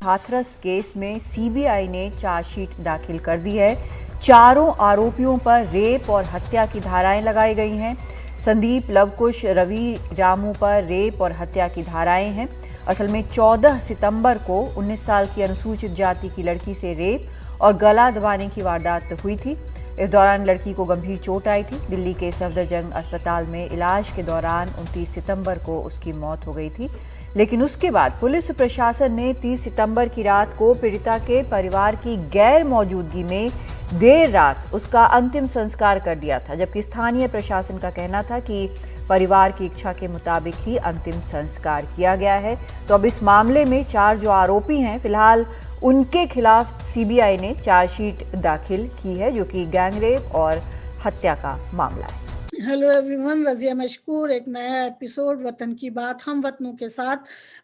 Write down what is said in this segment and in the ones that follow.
Hathras case में CBI ने chargesheet दाखिल कर दी है। चारों आरोपियों पर रेप और हत्या की धाराएं लगाई गई हैं। संदीप, लवकुश, रवि, रामू पर रेप और हत्या की धाराएं हैं। असल में 14 सितंबर को 19 साल की अनुसूचित जाति की लड़की से रेप और गला दबाने की वारदात हुई थी। इस दौरान लड़की को गंभीर चोट आई थी। दिल्ली के सफदरजंग अस्पताल में इलाज के दौरान 29 सितंबर को उसकी मौत हो गई थी। लेकिन उसके बाद पुलिस प्रशासन ने 30 सितंबर की रात को पीड़िता के परिवार की गैर मौजूदगी में देर रात उसका अंतिम संस्कार कर दिया था, जबकि स्थानीय प्रशासन का कहना था कि परिवार की इच्छा के मुताबिक ही अंतिम संस्कार किया गया है। तो अब इस मामले में 4 जो आरोपी हैं, फिलहाल उनके खिलाफ सीबीआई ने चार्जशीट दाखिल की है, जो कि गैंगरेप और हत्या का मामला है। Hello everyone, Razia Mashkoor. एक नया एपिसोड वतन की बात हम वतनों के साथ।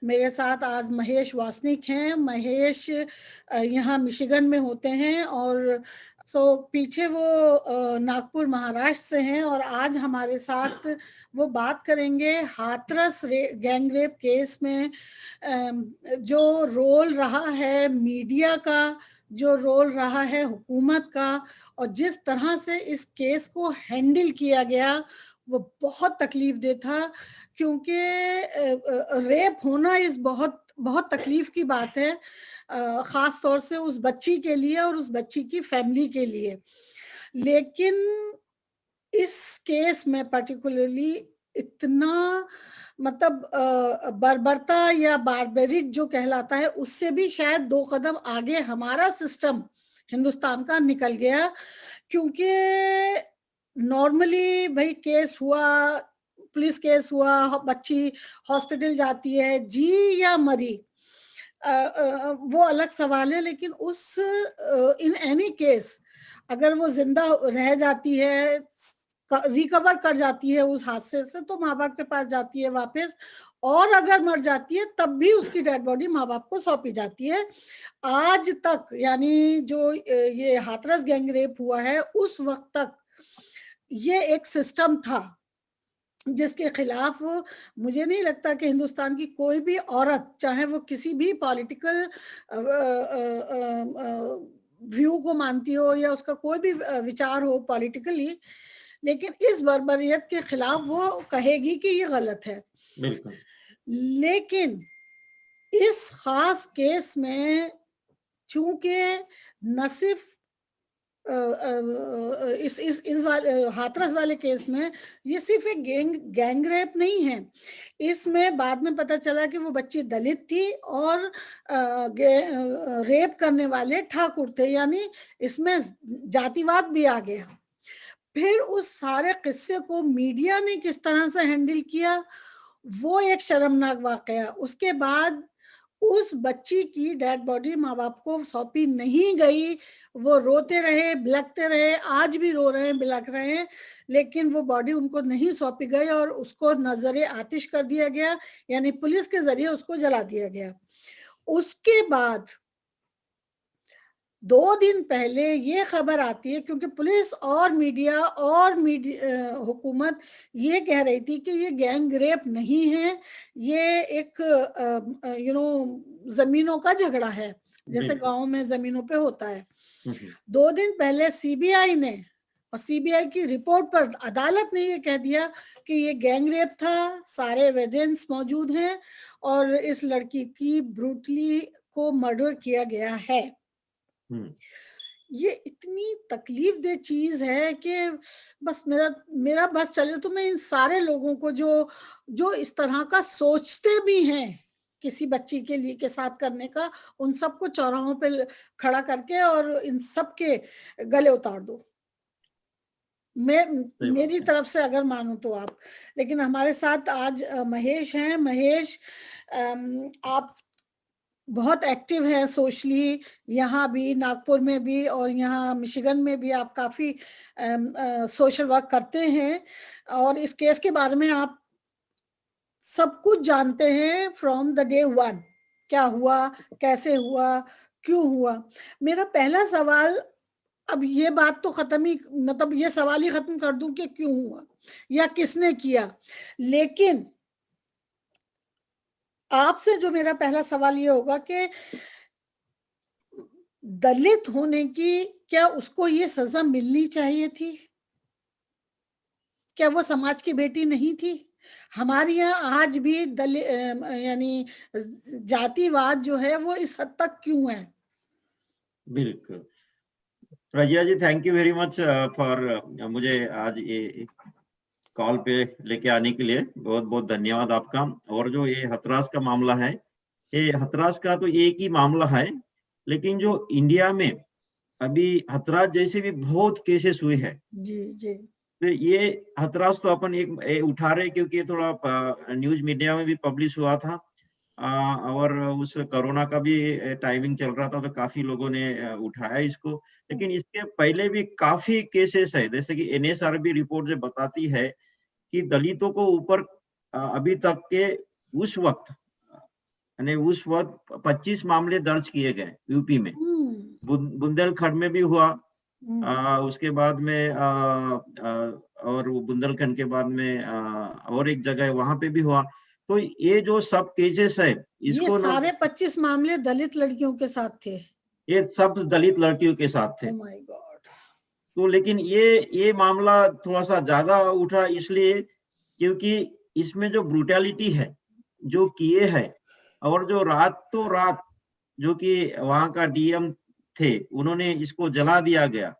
मेरे साथ आज महेश वासनिक हैं। महेश यहाँ मिशिगन में होते हैं और पीछे वो नागपुर महाराष्ट्र से हैं और आज हमारे साथ वो बात करेंगे हाथरस गैंगरेप केस में जो रोल रहा है मीडिया का, जो रोल रहा है हुकूमत का, और जिस तरह से इस केस को हैंडल किया गया वो बहुत तकलीफ दे था, क्योंकि रेप होना इस बहुत बहुत तकलीफ की बात है, खास तौर से उस बच्ची के लिए और उस बच्ची की फैमिली के लिए। लेकिन इस केस में पर्टिकुलरली इतना मतलब बर्बरता या बारबेरिक जो कहलाता है उससे भी शायद 2 कदम आगे हमारा सिस्टम हिंदुस्तान का निकल गया। क्योंकि नॉर्मली भाई केस हुआ, पुलिस केस हुआ, बच्ची हॉस्पिटल जाती है, जी या मरी, वो अलग सवाल है। लेकिन उस इन एनी केस अगर वो जिंदा रह जाती है, रिकवर कर जाती है उस हादसे से, तो माँ बाप के पास जाती है वापस, और अगर मर जाती है तब भी उसकी डेड बॉडी माँ बाप को सौंपी जाती है। आज तक, यानी जो ये हाथरस गैंगरेप हुआ है उस वक्त तक ये एक सिस्टम था जिसके खिलाफ मुझे नहीं लगता कि हिंदुस्तान की कोई भी औरत, चाहे वो किसी भी पॉलिटिकल व्यू को मानती हो या उसका कोई भी विचार हो पॉलिटिकली, लेकिन इस बर्बरियत के खिलाफ वो कहेगी कि ये गलत है। बिल्कुल। लेकिन इस खास केस में चूंकि न सिर्फ इस वाले हाथरस वाले केस में ये सिर्फ एक गैंग रेप नहीं है। इसमें बाद में पता चला कि वो बच्ची दलित थी और रेप करने वाले ठाकुर थे, यानी इसमें जातिवाद भी आ गया। फिर उस सारे किस्से को मीडिया ने किस तरह से हैंडल किया, वो एक शर्मनाक वाकया। उसके बाद उस बच्ची की डेड बॉडी माँ बाप को सौंपी नहीं गई। वो रोते रहे, बिलखते रहे, आज भी रो रहे हैं, बिलख रहे हैं, लेकिन वो बॉडी उनको नहीं सौंपी गई और उसको नजरे आतिश कर दिया गया, यानी पुलिस के जरिए उसको जला दिया गया। उसके बाद 2 दिन पहले ये खबर आती है, क्योंकि पुलिस और मीडिया हुकूमत ये कह रही थी कि ये गैंग रेप नहीं है, ये एक जमीनों का झगड़ा है, जैसे गांव में जमीनों पे होता है। 2 दिन पहले सीबीआई ने, और सीबीआई की रिपोर्ट पर अदालत ने ये कह दिया कि ये गैंग रेप था, सारे एविडेंस मौजूद हैं और इस लड़की की ब्रूटली को मर्डर किया गया है। ये इतनी तकलीफ दे चीज है कि बस मेरा बस चले तो मैं इन सारे लोगों को जो इस तरह का सोचते भी हैं किसी बच्ची के लिए के साथ करने का, उन सबको चौराहों पे खड़ा करके और इन सब के गले उतार दो। मेरी तरफ से अगर मानो तो आप। लेकिन हमारे साथ आज महेश हैं। महेश, आप बहुत एक्टिव है सोशली, यहाँ भी, नागपुर में भी और यहाँ मिशिगन में भी आप काफी सोशल वर्क करते हैं और इस केस के बारे में आप सब कुछ जानते हैं फ्रॉम द डे 1, क्या हुआ, कैसे हुआ, क्यों हुआ। मेरा पहला सवाल, अब ये बात तो खत्म ही, मतलब ये सवाल ही खत्म कर दूं कि क्यों हुआ या किसने किया, लेकिन आपसे जो मेरा पहला सवाल ये होगा कि दलित होने की क्या उसको ये सजा मिलनी चाहिए थी? क्या वो समाज की बेटी नहीं थी? हमारे यहाँ आज भी यानी जातिवाद जो है वो इस हद तक क्यों है? बिल्कुल। Razia ji, thank you very much for मुझे आज ये कॉल पे लेके आने के लिए बहुत बहुत धन्यवाद आपका। और जो ये हथरास का मामला है, ये हथरास का तो एक ही मामला है, लेकिन जो इंडिया में अभी हथरास जैसे भी बहुत केसेस हुए हैं। जी जी। तो ये हथरास तो अपन एक उठा रहे क्योंकि ये थोड़ा न्यूज मीडिया में भी पब्लिश हुआ था। और उस कोरोना का भी टाइमिंग चल रहा था, तो काफी लोगों ने उठाया इसको। लेकिन इसके पहले भी काफी केसेस है, जैसे कि एनएसआरबी रिपोर्ट जो बताती है कि दलितों को ऊपर अभी तक के उस वक्त यानी उस वक्त 25 मामले दर्ज किए गए यूपी में। बुंदेलखंड में भी हुआ, उसके बाद में और वो बुंदेलखंड के बाद में और एक जगह वहां पे भी हुआ। तो ये जो सब केसेस है, ये इसको सारे 25 मामले दलित लड़कियों के साथ थे? ये सब दलित लड़कियों के साथ थे। Oh my God. तो लेकिन ये मामला थोड़ा सा ज्यादा उठा इसलिए क्योंकि इसमें जो ब्रूटैलिटी है जो किए है, और जो रात जो कि वहां का डीएम थे, उन्होंने इसको जला दिया गया।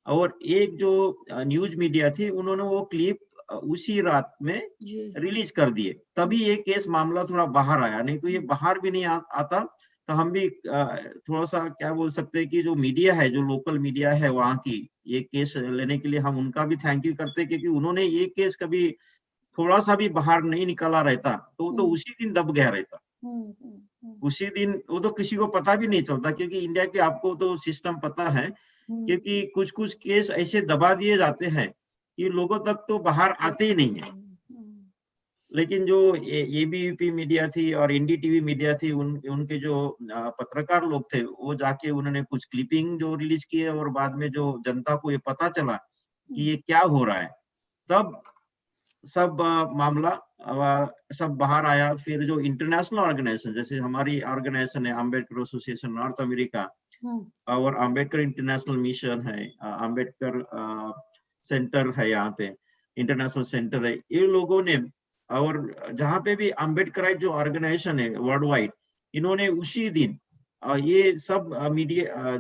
और एक जो न्यूज मीडिया थी, उन्होंने वो क्लिप उसी रात में रिलीज कर दिए, तभी ये केस मामला थोड़ा बाहर आया। नहीं तो ये बाहर भी नहीं आता। तो हम भी थोड़ा सा क्या बोल सकते हैं कि जो मीडिया है, जो लोकल मीडिया है वहाँ की, ये केस लेने के लिए हम उनका भी थैंक यू करते हैं, क्योंकि उन्होंने ये केस कभी थोड़ा सा भी बाहर नहीं निकाला रहता तो उसी दिन दब गया रहता। उसी दिन वो तो किसी को पता भी नहीं चलता, क्योंकि इंडिया के आपको तो सिस्टम पता है, क्योंकि कुछ कुछ केस ऐसे दबा दिए जाते हैं कि लोगों तक तो बाहर आते ही नहीं है। लेकिन जो एबीवीपी मीडिया थी और एनडीटीवी मीडिया थी, उनके जो पत्रकार लोग थे, वो जाके उन्होंने कुछ क्लिपिंग जो रिलीज किए, और बाद में जो जनता को ये पता चला कि ये क्या हो रहा है, तब सब मामला सब बाहर आया। फिर जो इंटरनेशनल ऑर्गेनाइजेशन, जैसे हमारी ऑर्गेनाइजेशन है अम्बेडकर एसोसिएशन नॉर्थ अमेरिका, और अम्बेडकर इंटरनेशनल मिशन है, अम्बेडकर सेंटर है, यहाँ पे इंटरनेशनल सेंटर है, ये लोगों ने, और जहाँ पे भी अम्बेडकराइट जो ऑर्गेनाइजेशन है वर्ल्ड वाइड, इन्होंने उसी दिन ये सब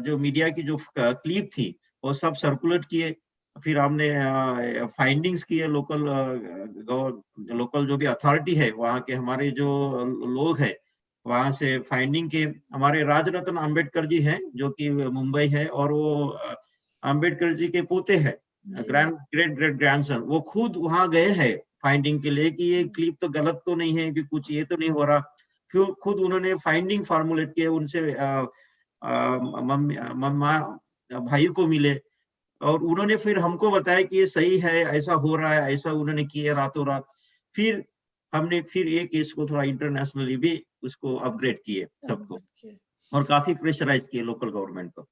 जो मीडिया की जो क्लिप थी वो सब सर्कुलेट किए। फिर हमने फाइंडिंग्स किए, लोकल जो भी अथॉरिटी है वहाँ के, हमारे जो लोग हैं वहाँ से फाइंडिंग के। हमारे राजरत्न अम्बेडकर जी हैं जो कि मुंबई है, और वो अम्बेडकर जी के पोते हैं, ग्रेट ग्रैंडसन, वो खुद वहाँ गए हैं फाइंडिंग के लिए कि ये क्लिप तो गलत तो नहीं है, कि कुछ ये तो नहीं हो रहा। फिर खुद उन्होंने फाइंडिंग फॉर्मुलेट किए, उनसे मम्मा भाई को मिले, और उन्होंने फिर हमको बताया कि ये सही है, ऐसा हो रहा है, ऐसा उन्होंने किया रातों रात। फिर हमने फिर ये केस को थोड़ा इंटरनेशनली भी उसको अपग्रेड किए सबको, और काफी प्रेशराइज किए लोकल गवर्नमेंट को।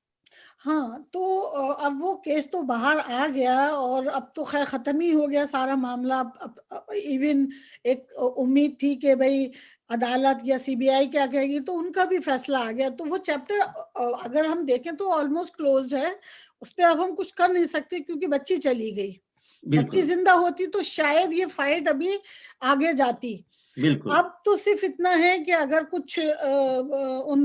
हाँ, तो अब वो केस तो बाहर आ गया, और अब तो खैर खत्म ही हो गया सारा मामला। अब इवन एक उम्मीद थी कि भाई अदालत या सीबीआई क्या कहेगी, तो उनका भी फैसला आ गया। तो वो चैप्टर अगर हम देखें तो ऑलमोस्ट क्लोज्ड है, उस पर अब हम कुछ कर नहीं सकते, क्योंकि बच्ची चली गई। बच्ची जिंदा होती तो शायद ये फाइट अभी आगे जाती। अब तो सिर्फ इतना है कि अगर कुछ उन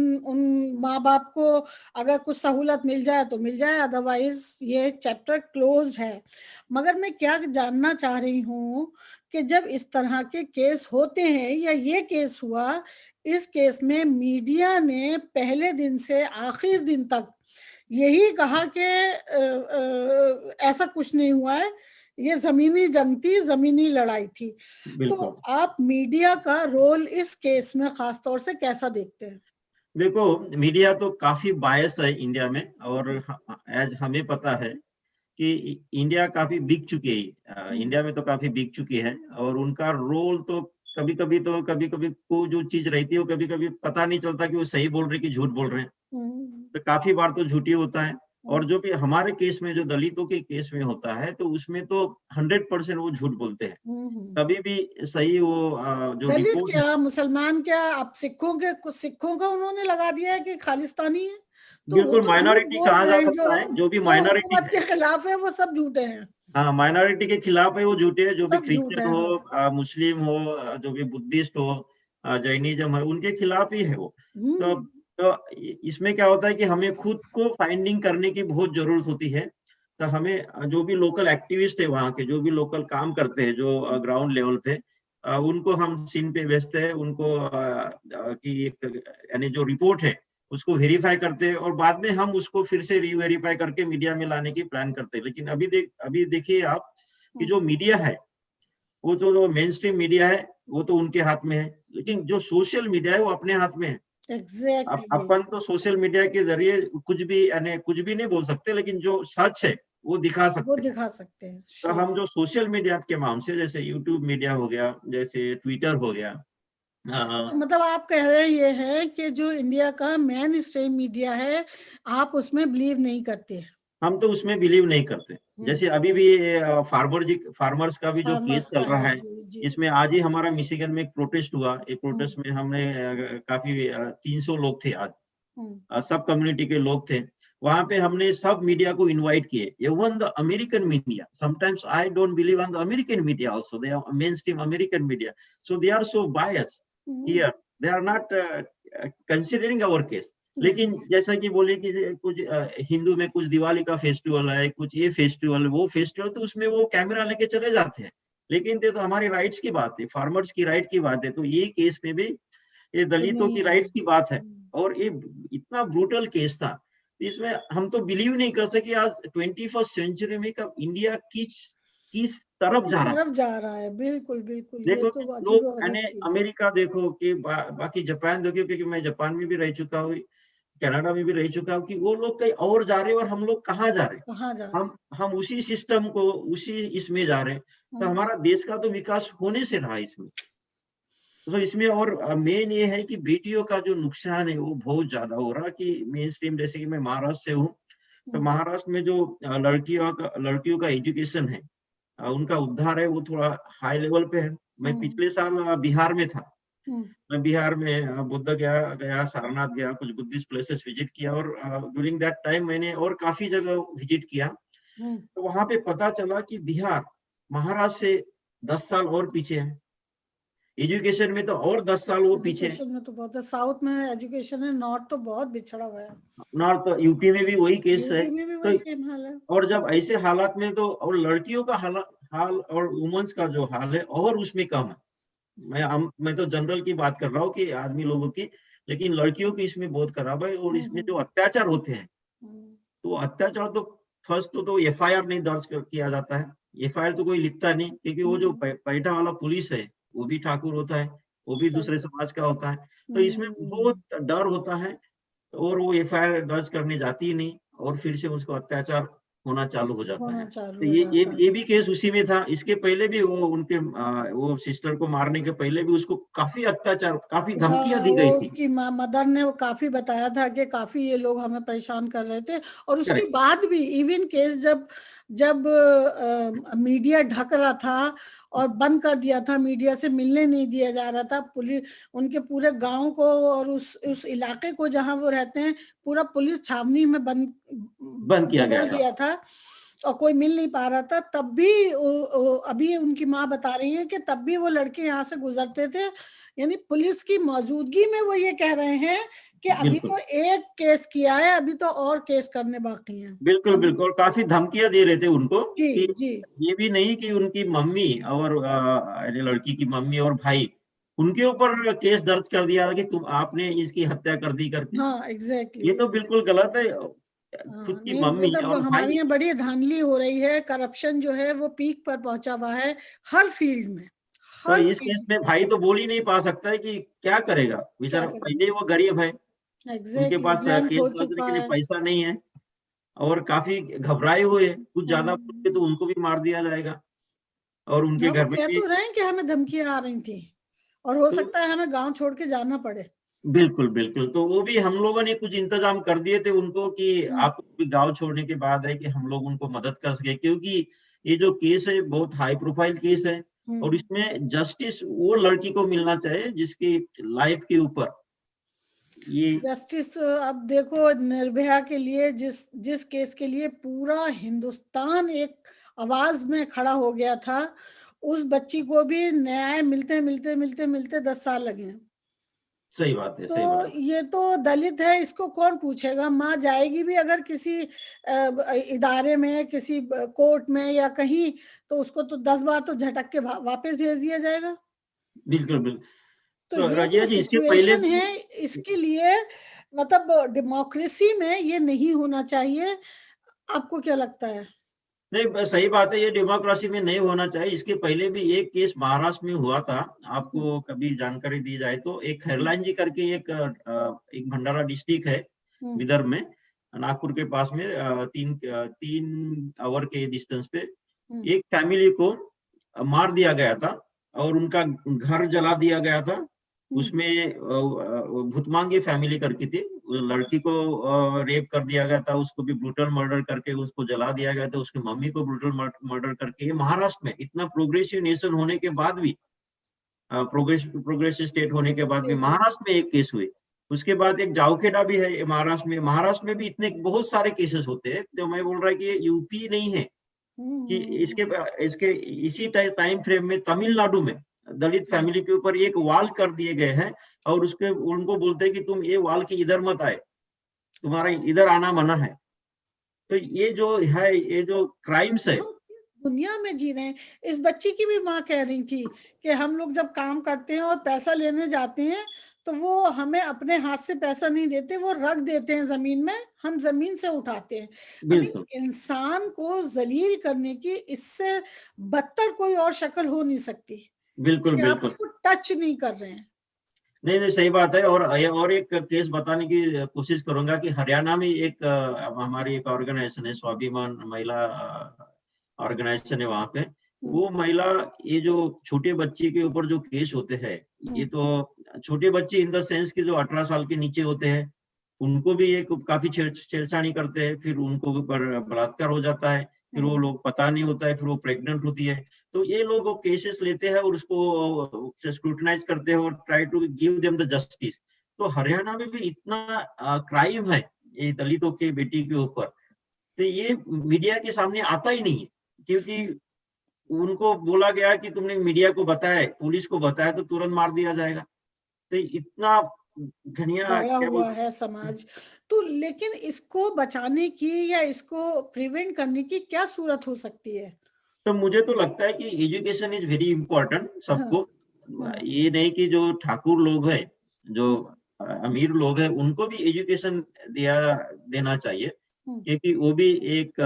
माँ बाप को अगर कुछ सहूलत मिल जाए तो मिल जाए, अदरवाइज ये चैप्टर क्लोज है। मगर मैं क्या जानना चाह रही हूँ कि जब इस तरह के केस होते हैं, या ये केस हुआ, इस केस में मीडिया ने पहले दिन से आखिर दिन तक यही कहा कि ऐसा कुछ नहीं हुआ है, ये जमीनी जंग थी, जमीनी लड़ाई थी। तो आप मीडिया का रोल इस केस में खास तौर से कैसा देखते हैं? देखो, मीडिया तो काफी बायस है इंडिया में, और आज हमें पता है कि इंडिया काफी बिक चुकी है, इंडिया में तो काफी बिक चुकी है, और उनका रोल तो कभी कभी को जो चीज रहती है वो कभी कभी पता नहीं चलता कि वो सही बोल रहे कि झूठ बोल रहे हैं। तो काफी बार तो झूठी होता है, और जो भी हमारे केस में, जो दलितों के केस में होता है, तो उसमें तो 100% वो झूठ बोलते हैं, कभी भी सही वो जो दलित रिपोर्ट है। क्या, मुसलमान क्या, आप कुछ सिखों का उन्होंने लगा दिया है कि खालिस्तानी है, तो वो बिल्कुल तो झूठ माइनॉरिटी बोल कहा रहे जा हैं। सकता है, जो भी जो माइनॉरिटी हुकूमत है, के खिलाफ है वो सब झूठे हैं, हाँ माइनॉरिटी के खिलाफ है वो झूठे है, जो भी सब झूठ क्रिश्चियन है। हाँ। हो, मुस्लिम हो, जो भी बुद्धिस्ट हो, जैनिज्म है, उनके खिलाफ ही है वो। तो हम्म इसमें क्या होता है कि हमें खुद को फाइंडिंग करने की बहुत जरूरत होती है। तो हमें जो भी लोकल एक्टिविस्ट है वहाँ के, जो भी लोकल काम करते हैं, जो ग्राउंड लेवल पे, उनको हम सीन पे भेजते हैं, उनको कि यानी जो रिपोर्ट है उसको वेरीफाई करते हैं, और बाद में हम उसको फिर से री-वेरीफाई करके मीडिया में लाने की प्लान करते हैं। लेकिन अभी देखिए आप कि जो मीडिया है, वो जो मेन स्ट्रीम मीडिया है, वो तो उनके हाथ में है, लेकिन जो सोशल मीडिया है वो अपने हाथ में है। एग्जैक्टली। अपन तो सोशल मीडिया के जरिए कुछ भी, यानी कुछ भी नहीं बोल सकते, लेकिन जो सच है वो दिखा वो सकते हैं। दिखा सकते हैं, तो हम जो सोशल मीडिया के माध्यम से, जैसे यूट्यूब मीडिया हो गया, जैसे ट्विटर हो गया, तो मतलब आप कह रहे ये हैं कि जो इंडिया का मेन स्ट्रीम मीडिया है, आप उसमें बिलीव नहीं करते। हम तो उसमें बिलीव नहीं करते। जैसे अभी भी फार्मर्स का भी जो केस फार्मर्स चल का रहा है, है, जी जी। इसमें आज ही हमारा मिशिगन में एक प्रोटेस्ट हुआ। एक प्रोटेस्ट में हमने काफी 300 लोग थे आज, सब कम्युनिटी के लोग थे। वहां पे हमने सब मीडिया को इनवाइट किए, even the American media. Sometimes I don't believe on the American media also, they are main stream American media, so they are so bias here, they are not considering our case. लेकिन जैसा कि बोले कि कुछ हिंदू में कुछ दिवाली का festival है, कुछ ये फेस्टिवल, वो फेस्टिवल, तो उसमें वो कैमरा लेके चले जाते हैं। लेकिन ये तो हमारी राइट्स की बात है, फार्मर्स की राइट की बात है। तो ये केस में भी ये वो दलितों नहीं की है। राइट्स की बात है, और ये इतना ब्रूटल केस था। इसमें हम तो बिलीव नहीं कर सके आज 21st सेंचुरी में कब इंडिया किस तरफ इस जा रहा है। तरफ जा रहा है, बिल्कुल बिल्कुल, ये देखो तो कि अजीब लोग, और गरीब यानी चीज है। अमेरिका देखो कि बाकी जापान देखो, क्योंकि मैं जापान में भी रह चुका हूँ, कनाडा में भी रह चुका हूँ, कि वो लोग कहीं और जा रहे हैं और हम लोग कहाँ जा रहे हैं। कहाँ जा रहे हैं? हम उसी सिस्टम को, उसी इसमें जा रहे हैं। तो हमारा देश का तो विकास होने से रहा इसमें। तो इसमें और मेन ये है कि बेटियों का जो नुकसान है वो बहुत ज्यादा हो रहा, कि मेन स्ट्रीम, जैसे कि मैं महाराष्ट्र से हूँ, तो महाराष्ट्र में जो लड़कियों का एजुकेशन है, उनका उद्धार है, वो थोड़ा हाई लेवल पे है। मैं पिछले साल बिहार में था। मैं बिहार में बुद्ध गया, सारनाथ गया, कुछ बुद्धिस्ट प्लेसेस विजिट किया, और ड्यूरिंग दैट टाइम मैंने और काफी जगह विजिट किया। तो वहां पे पता चला कि बिहार महाराष्ट्र से 10 साल और पीछे है, एजुकेशन में तो और 10 साल वो पीछे है। एजुकेशन में तो बहुत है, साउथ में एजुकेशन है, नॉर्थ तो बहुत बिछड़ा हुआ है। नॉर्थ यूपी में भी वही केस है। यूपी में भी तो वही सेम हाल है। और जब ऐसे हालात में, तो और लड़कियों का हाल और वुमेन्स का जो हाल है और उसमें कम है। मैं तो जनरल की बात कर रहा हूँ कि आदमी लोगों की, लेकिन लड़कियों की इसमें बहुत खराब है। और इसमें जो अत्याचार होते हैं, तो अत्याचार तो फर्स्ट तो एफआईआर नहीं दर्ज किया जाता है। एफआईआर तो कोई लिखता नहीं, क्योंकि वो जो पैठा वाला पुलिस है, वो भी ठाकुर होता है, वो भी दूसरे समाज का होता है। तो इसमें बहुत डर होता है, और वो एफआईआर दर्ज करने जाती ही नहीं, और फिर से उसको अत्याचार होना चालू हो जाता होना है। चालू तो हो जाता है। ये भी केस उसी में था। इसके पहले भी वो उनके वो सिस्टर को मारने के पहले भी उसको काफी अत्याचार, काफी धमकियां हाँ, दी वो गई थी। उसकी मदर ने वो काफी बताया था कि काफी ये लोग हमें परेशान कर रहे थे, और उसके करेक्ट। बाद भी इवन केस जब जब मीडिया ढक रहा था और बंद कर दिया था, मीडिया से मिलने नहीं दिया जा रहा था, पुलिस उनके पूरे गांव को और उस इलाके को जहां वो रहते हैं पूरा पुलिस छावनी में बंद किया गया बदल था। दिया था, और कोई मिल नहीं पा रहा था, तब भी अभी उनकी माँ बता रही है कि तब भी वो लड़के यहाँ से गुजरते थे। यानी पुलिस की मौजूदगी में वो ये कह रहे हैं कि अभी बिल्कुल तो एक केस किया है, अभी तो और केस करने बाकी हैं। बिल्कुल अभी बिल्कुल, और काफी धमकियां दे रहे थे उनको जी कि जी। ये भी नहीं कि उनकी मम्मी और लड़की की मम्मी और भाई, उनके ऊपर केस दर्ज कर दिया कि तुम आपने इसकी हत्या कर दी करके। हाँ एग्जैक्टली ये तो बिल्कुल गलत है। खुद की नहीं, ये मम्मी तो और हमारे भाई, यहाँ बड़ी धांधली हो रही है, करप्शन जो है वो पीक पर पहुंचा हुआ है हर फील्ड में, तो हर इस केस फील्ड में भाई तो बोल ही नहीं पा सकता है कि क्या करेगा क्या बेचारा। करें। पहले ही वो गरीब है, उनके एग्जैक्टली पास बैंक केस हो दर्ज चुका के लिए है। पैसा नहीं है, और काफी घबराए हुए हैं। कुछ ज्यादा बोलते तो उनको भी मार दिया जाएगा, और उनके हाँ, वो घर में कह भी। तो रहे हैं कि हमें धमकियां आ रही थी और हो तो सकता है हमें गांव छोड़ के जाना पड़े। बिल्कुल बिल्कुल, तो वो भी हम लोगों ने कुछ इंतजाम कर दिए थे उनको कि आप भी गांव छोड़ने के बाद है कि हम लोग उनको मदद कर सके, क्योंकि ये जो केस है बहुत हाई प्रोफाइल केस है और इसमें जस्टिस वो लड़की को मिलना चाहिए जिसकी लाइफ के ऊपर ये जस्टिस। अब देखो, निर्भया के लिए जिस जिस केस के लिए पूरा हिंदुस्तान एक आवाज में खड़ा हो गया था, उस बच्ची को भी न्याय मिलते मिलते मिलते मिलते 10 साल लगे हैं। सही बात है, तो सही बात है। ये तो दलित है, इसको कौन पूछेगा? माँ जाएगी भी अगर किसी इदारे में, किसी कोर्ट में या कहीं, तो उसको तो 10 बार तो झटक के वापस भेज दिया जाएगा। बिल्कुल बिल्कुल। तो तो ये रजिया जो जी, इसके पहले सिचुएशन भी है, इसके लिए मतलब डेमोक्रेसी में ये नहीं होना चाहिए। आपको क्या लगता है? नहीं, सही बात है, ये डेमोक्रेसी में नहीं होना चाहिए। इसके पहले भी एक केस महाराष्ट्र में हुआ था, आपको कभी जानकारी दी जाए तो। एक खैरलाइन जी करके एक भंडारा डिस्ट्रिक्ट है विदर्भ में, नागपुर के पास में, 3 आवर के डिस्टेंस पे एक फैमिली को मार दिया गया था और उनका घर जला दिया गया था। उसमें भूतमांगी फैमिली करके थी, लड़की को रेप कर दिया गया था, उसको भी ब्रूटल मर्डर करके उसको जला दिया गया था, उसकी मम्मी को ब्रूटल मर्डर करके। ये महाराष्ट्र में इतना प्रोग्रेसिव नेशन होने के बाद भी, प्रोग्रेसिव स्टेट होने के बाद भी महाराष्ट्र में एक केस हुई। उसके बाद एक जावखेड़ा भी है महाराष्ट्र में। महाराष्ट्र में भी इतने बहुत सारे केसेस होते हैं। तो मैं बोल रहा है कि ये यूपी नहीं है कि इसके इसी टाइम फ्रेम में तमिलनाडु में दलित फैमिली के ऊपर एक वॉल कर दिए गए हैं और उसके उनको बोलते हैं कि तुम ये वॉल के इधर मत आए, तुम्हारा इधर आना मना है। तो ये जो है, ये जो क्राइम्स है, दुनिया में जी रहे हैं। इस बच्ची की भी माँ कह रही थी कि हम लोग जब काम करते हैं और पैसा लेने जाते हैं तो वो हमें अपने हाथ से पैसा नहीं देते, वो रख देते हैं जमीन में, हम जमीन से उठाते हैं। बिल्कुल इंसान को जलील करने की इससे बदतर कोई और शक्ल हो नहीं सकती बिल्कुल कि आप बिल्कुल। उसको टच नहीं कर रहे हैं। नहीं नहीं, सही बात है। और एक केस बताने की कोशिश करूंगा कि हरियाणा में हमारी एक ऑर्गेनाइजेशन है, स्वाभिमान महिला ऑर्गेनाइजेशन है। वहां पे वो महिला, ये जो छोटे बच्चे के ऊपर जो केस होते हैं, ये तो छोटे बच्चे इन द सेंस कि जो 18 साल के नीचे होते हैं, उनको भी ये काफी छेड़छाड़ी करते हैं, फिर उनको ऊपर बलात्कार हो जाता है, फिर वो लोग पता नहीं होता है, फिर वो प्रेग्नेंट होती है। तो ये लोग केसेस लेते हैं और उसको स्क्रूटनाइज करते हैं और try to give them the justice. तो हरियाणा में भी इतना क्राइम है ये दलितों के बेटी के ऊपर, तो ये मीडिया के सामने आता ही नहीं है, क्योंकि उनको बोला गया कि तुमने मीडिया को बताया, पुलिस को बताया तो तुरंत मार दिया जाएगा। तो इतना घनिया गया क्या हुआ है समाज। तो लेकिन इसको बचाने की या इसको प्रिवेंट करने की क्या सूरत हो सकती है? तो मुझे तो लगता है कि एजुकेशन इज वेरी इंपॉर्टेंट सबको। ये नहीं कि जो ठाकुर लोग हैं, जो अमीर लोग हैं, उनको भी एजुकेशन देना चाहिए, क्योंकि वो भी एक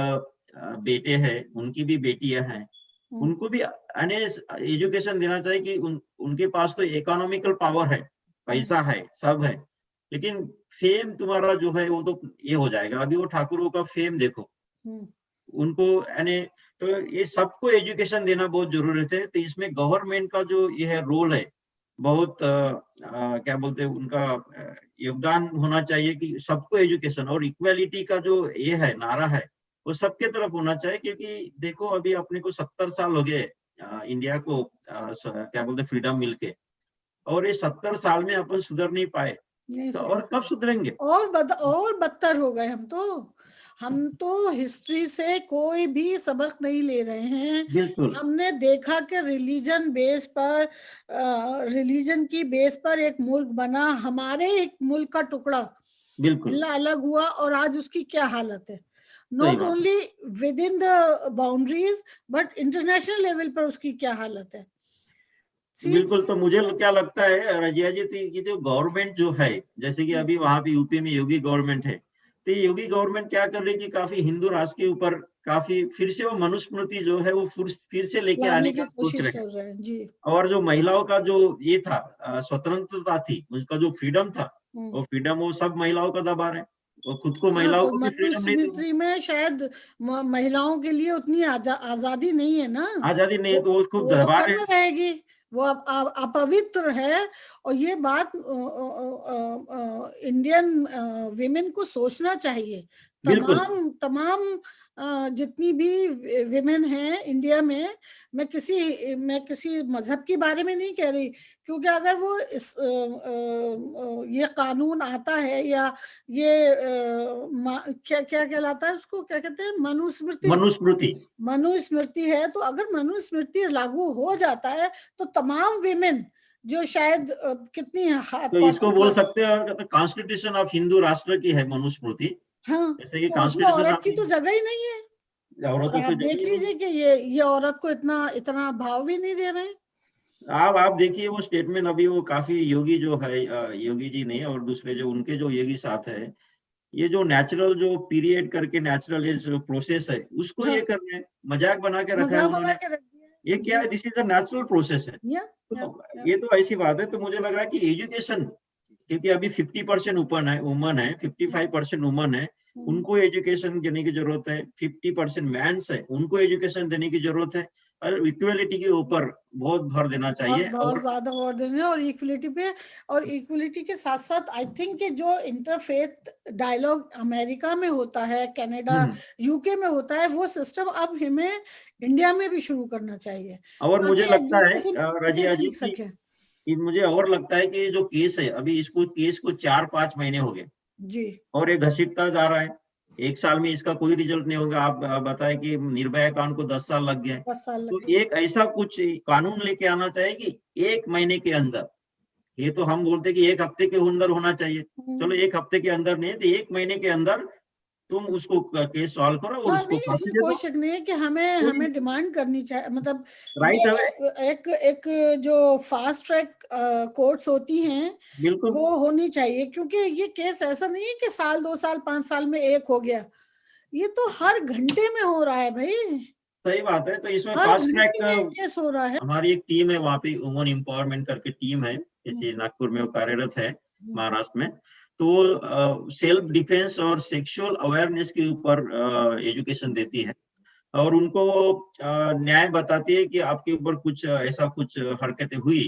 बेटे हैं, उनकी भी बेटियां हैं, उनको भी एजुकेशन देना चाहिए कि उनके पास तो इकोनॉमिकल पावर है, पैसा है, सब है, लेकिन फेम तुम्हारा जो है वो तो ये हो जाएगा। अभी वो ठाकुरों का फेम देखो, उनको यानी, तो ये सबको एजुकेशन देना बहुत जरूरत है। तो इसमें गवर्नमेंट का जो ये है रोल है, बहुत क्या बोलते हैं, उनका योगदान होना चाहिए कि सबको एजुकेशन और इक्वालिटी का जो ये है नारा है, वो सबके तरफ होना चाहिए। क्योंकि देखो, अभी अपने को 70 साल हो गए इंडिया को क्या बोलते फ्रीडम मिलके, और ये 70 साल में अपन सुधर नहीं पाए, तो और कब सुधरेंगे? और बदतर हो गए हम तो हिस्ट्री से कोई भी सबक नहीं ले रहे हैं। बिल्कुल हमने देखा कि रिलीजन की बेस पर एक मुल्क बना, हमारे एक मुल्क का टुकड़ा बिल्कुल अलग हुआ, और आज उसकी क्या हालत है। सही नॉट बात है। Only with in the boundaries but international level पर उसकी क्या हालत है। बिल्कुल। तो मुझे क्या लगता है रजिया जी, कि जो गवर्नमेंट जो है, जैसे कि अभी वहां पे यूपी में योगी गवर्नमेंट है, तो योगी गवर्नमेंट क्या कर रही है कि काफी हिंदू राष्ट्र के ऊपर काफी फिर से वो मनुस्मृति जो है वो फिर से लेके आने का सोच रहे हैं जी। और जो महिलाओं का जो ये था, स्वतंत्रता थी, उनका जो फ्रीडम था, वो फ्रीडम वो सब महिलाओं का दबा रहे हैं। वो खुद को महिलाओं तो को भी फ्रीडम नहीं दूंगा, मनुस्मृति में शायद महिलाओं के लिए उतनी आजादी नहीं है ना। आजादी नहीं है, तो वो खूब वो तो दबा घर रहे में हैं। रहेगी, वो अपवित्र है। और ये बात इंडियन विमेन को सोचना चाहिए। बिल्कुल तमाम जितनी भी विमेन हैं इंडिया में, मैं किसी मजहब के बारे में नहीं कह रही, क्योंकि अगर वो ये कानून आता है या ये क्या क्या कहलाता है उसको, क्या कहते हैं, मनुस्मृति है, तो अगर मनुस्मृति लागू हो जाता है तो तमाम विमेन जो शायद कितनी तो इसको बोल सकते हैं कॉन्स्टिट्यूशन ऑफ हिंदू राष्ट्र की है मनुस्मृति। हाँ, जैसे कि तो उसमें कॉन्स्टिट्यूशन औरत ऑफ की तो जगह ही नहीं है। और आप देख लीजिए कि ये औरत को इतना भाव भी नहीं दे रहे हैं। आप देखिए वो स्टेटमेंट अभी वो काफी योगी जो है, योगी जी नहीं और दूसरे जो उनके जो योगी साथ है, ये जो नेचुरल जो पीरियड करके नेचुरल एज प्रोसेस है उसको ये कर रहे हैं, मजाक बना के रखा है उन्होंने। ये क्या है, this is a natural process है। तो ये तो ऐसी बात है। तो मुझे लग रहा है कि एजुकेशन, क्योंकि अभी 50% वुमन है, 55% वुमन है, उनको एजुकेशन देने की जरूरत है। 50% मैंस है, उनको एजुकेशन देने की जरूरत है। और इक्वलिटी के ऊपर बहुत भर देना चाहिए, बहुत ज्यादा भर देना, और इक्वलिटी पे, और इक्वलिटी के साथ साथ आई थिंक कि जो इंटरफेथ डायलॉग अमेरिका में होता है, कनाडा, यूके में होता है, वो सिस्टम अब हमें इंडिया में भी शुरू करना चाहिए। और मुझे लगता है रजिया जी सीख सके। मुझे और लगता है कि जो केस है अभी, इसको केस को 4-5 महीने हो गए जी, और ये घसीटता जा रहा है। 1 साल में इसका कोई रिजल्ट नहीं होगा। आप बताएं कि निर्भया कांड को 10 साल लग गए। 10 साल तो एक ऐसा कुछ कानून लेके आना चाहिए कि 1 महीने के अंदर, ये तो हम बोलते कि 1 हफ्ते के अंदर होना चाहिए, चलो 1 हफ्ते के अंदर नहीं तो 1 महीने के अंदर तुम उसको केस सॉल्व करो और उसको नहीं, फांसी इसमें दे कोई दो। शक नहीं है कि हमें डिमांड करनी चाहिए, मतलब राइट ये एक जो फास्ट ट्रैक कोर्ट्स होती हैं बिल्कुल वो होनी चाहिए, क्योंकि ये केस ऐसा नहीं है कि साल 2 साल 5 साल में एक हो गया, ये तो हर घंटे में हो रहा है भाई। सही बात है। तो इसमें हर फास्ट घंटे ट्रैक में केस हो रहा है। हमारी एक टीम है वहाँ पे, वुमन एम्पावरमेंट करके टीम है, जैसे नागपुर में वो कार्यरत है, महाराष्ट्र में। तो सेल्फ डिफेंस और सेक्सुअल अवेयरनेस के ऊपर एजुकेशन देती है और उनको न्याय बताती है कि आपके ऊपर कुछ ऐसा कुछ हरकतें हुई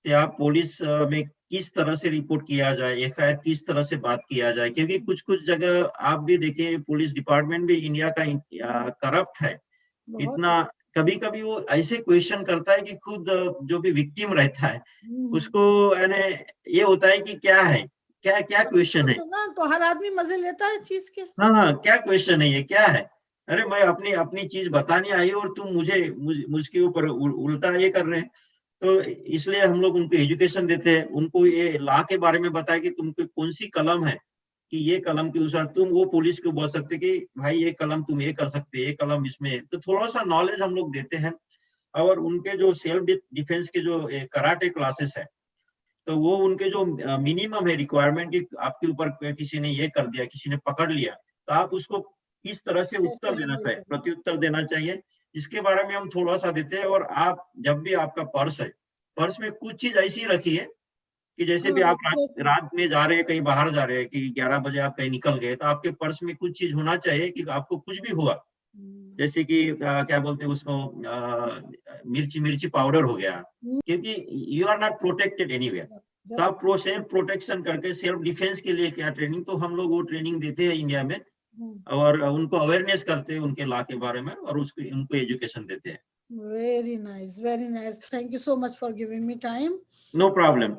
कि आप पुलिस में किस तरह से रिपोर्ट किया जाए, एफआईआर किस तरह से बात किया जाए। क्योंकि कुछ जगह आप भी देखिए, पुलिस डिपार्टमेंट भी इंडिया का करप्ट है इतना। कभी कभी वो ऐसे क्वेश्चन करता है कि खुद जो भी विक्टिम रहता है उसको यानी ये होता है कि क्या है, क्या क्या क्वेश्चन है तो हर आदमी मजे लेता है चीज के। हाँ, क्या क्वेश्चन है, ये क्या है। अरे मैं अपनी अपनी चीज बताने आई और तुम मुझके ऊपर उल्टा ये कर रहे हैं। तो इसलिए हम लोग उनको एजुकेशन देते हैं, उनको ये लॉ के बारे में बताया कि तुमको कौन सी कलम है, कि ये कलम के अनुसार तुम वो पुलिस को बोल सकते कि भाई ये कलम तुम ये कर सकते, ये कलम इसमें। तो थोड़ा सा नॉलेज हम लोग देते हैं। और उनके जो सेल्फ डिफेंस के जो कराटे क्लासेस है, तो वो उनके जो मिनिमम है रिक्वायरमेंट कि आपके ऊपर किसी ने ये कर दिया, किसी ने पकड़ लिया, तो आप उसको किस तरह से उत्तर देना चाहिए, प्रत्युत्तर देना चाहिए, इसके बारे में हम थोड़ा सा देते हैं। और आप जब भी आपका पर्स है, पर्स में कुछ चीज ऐसी रखी है कि जैसे भी आप रात में जा रहे हैं, कहीं बाहर जा रहे हैं, कि 11 बजे आप कहीं निकल गए, तो आपके पर्स में कुछ चीज होना चाहिए कि आपको कुछ भी हुआ, जैसे कि क्या बोलते हैं उसको, मिर्ची पाउडर हो गया, क्योंकि you are not protected anywhere. तो आप सेल्फ प्रोटेक्शन करके सेल्फ डिफेंस के लिए क्या ट्रेनिंग, तो हम लोग वो ट्रेनिंग देते हैं इंडिया में और उनको अवेयरनेस करते हैं उनके लॉ के बारे में और उनको एजुकेशन देते हैं। Very nice, very nice. Thank you so much for giving me time. No problem.